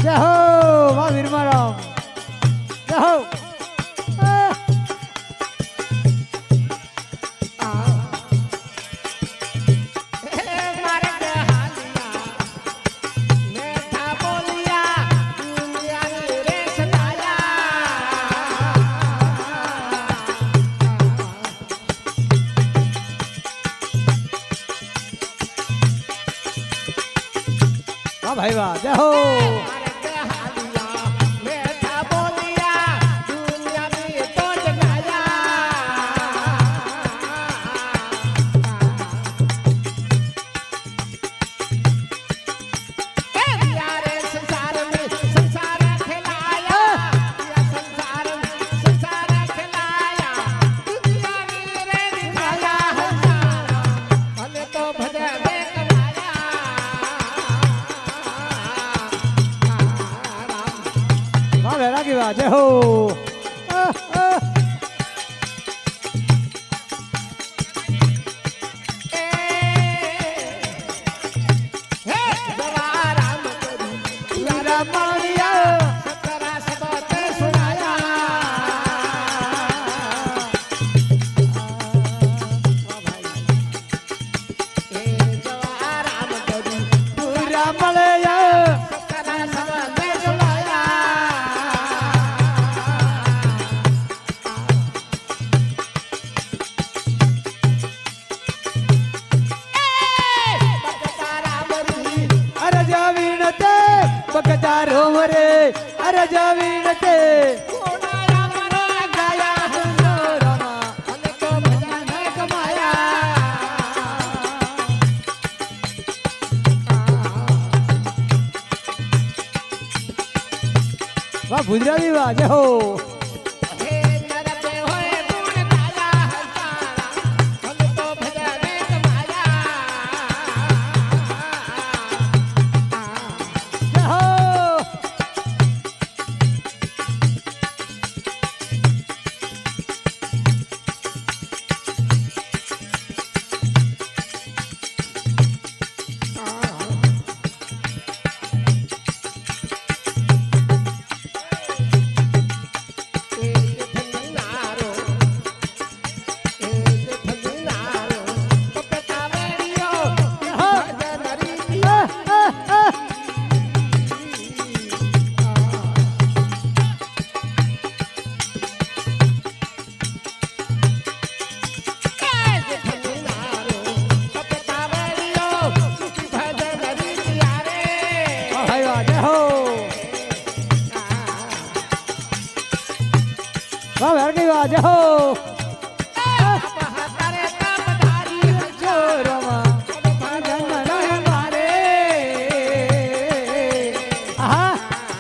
જય હો વાહ વીરમારામ જય હો વાહ ભાઈ વાહ જય હો વૈરાગી વાહ જય હો બકતા રોમ રે અરે જવીન તે વાહ ગુજરાતી વાહ જય હો વાહ વૈરાગી વાહ જય હો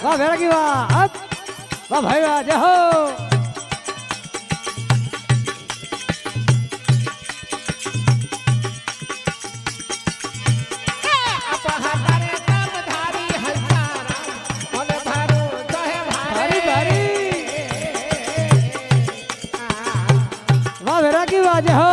વાહ વૈરાગી વાહ વાહ ભાઈ વાહ જય હો વૈરાગી વાહ જય હો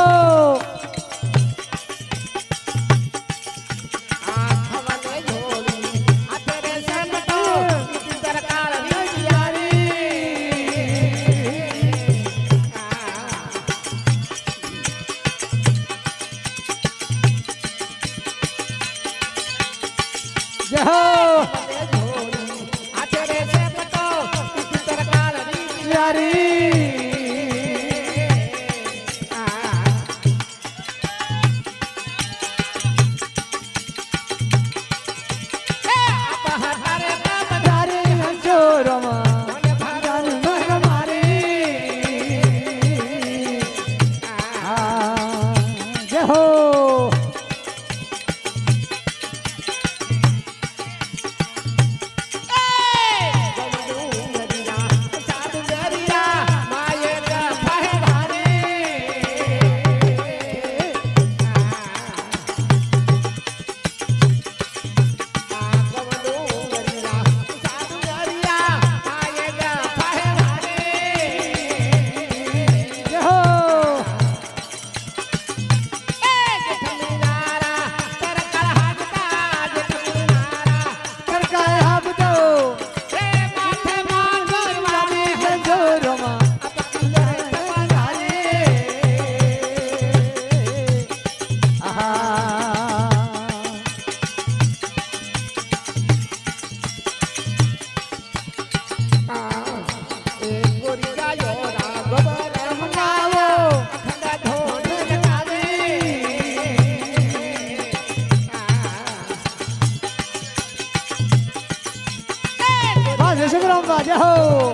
જશોગ્રામ બાજા હો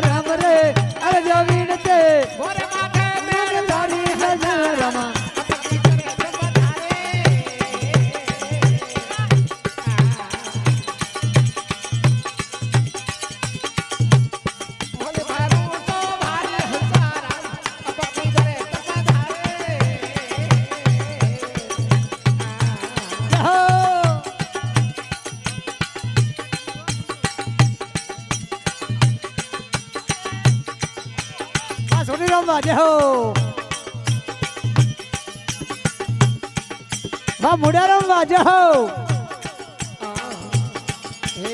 રામ રે અરે જમીન તે તારી હજારમાં જય હો વાહ મુડારામ વાજે હો હે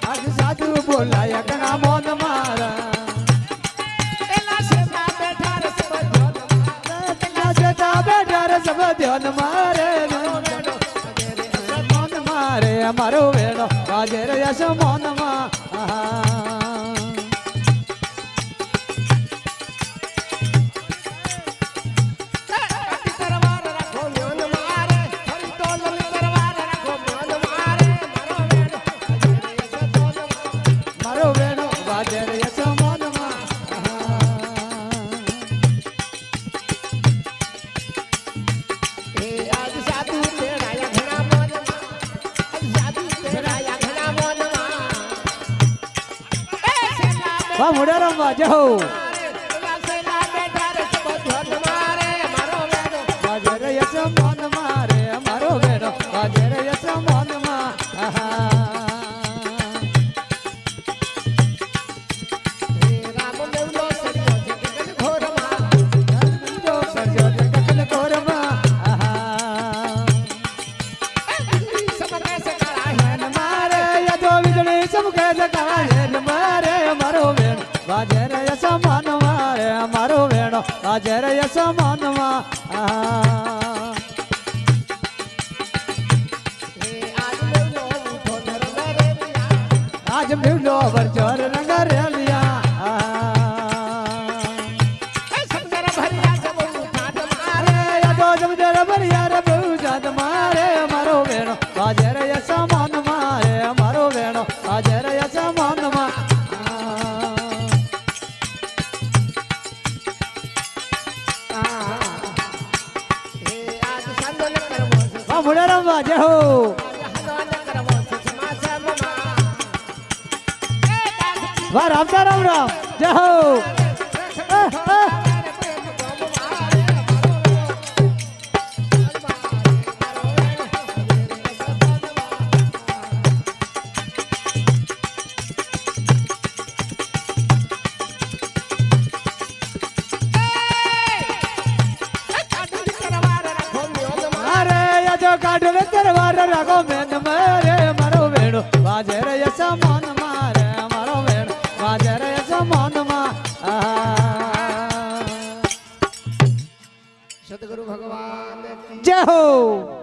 આજ સાધુ બોલાયા કના મોન મારા એલા સેતા બેઠા રે સબ ધ્યાન મારે મોન મારે અમારો વેડો વાજે રે યશ મોન માં મુડારામ વાજે હો વાજે રે યશ મોન મારે અમારો વેડો વાજે રે યશ મોન માં વાજર યશ માનવા આજ મેલો વરજર રંગ રેલિયા સમજર ભરિયા સબ ઉઠાટ મારે યાદો સમજર ભરિયા રે બહુ જાત મારે મારો વેણો વાજર યશ માન મારે મારો વેણો વાજર યશ માનવા મુડારામ વાજે હો વાહ રામતા રામ રામ જય હો કાઢ તરવાર રાખો મેન મારે મારો વેણો વાજે રે યશ મોન મારે મારો વેણો વાજે રે યશ મોન માં સદગુરુ ભગવાન કી જય હો.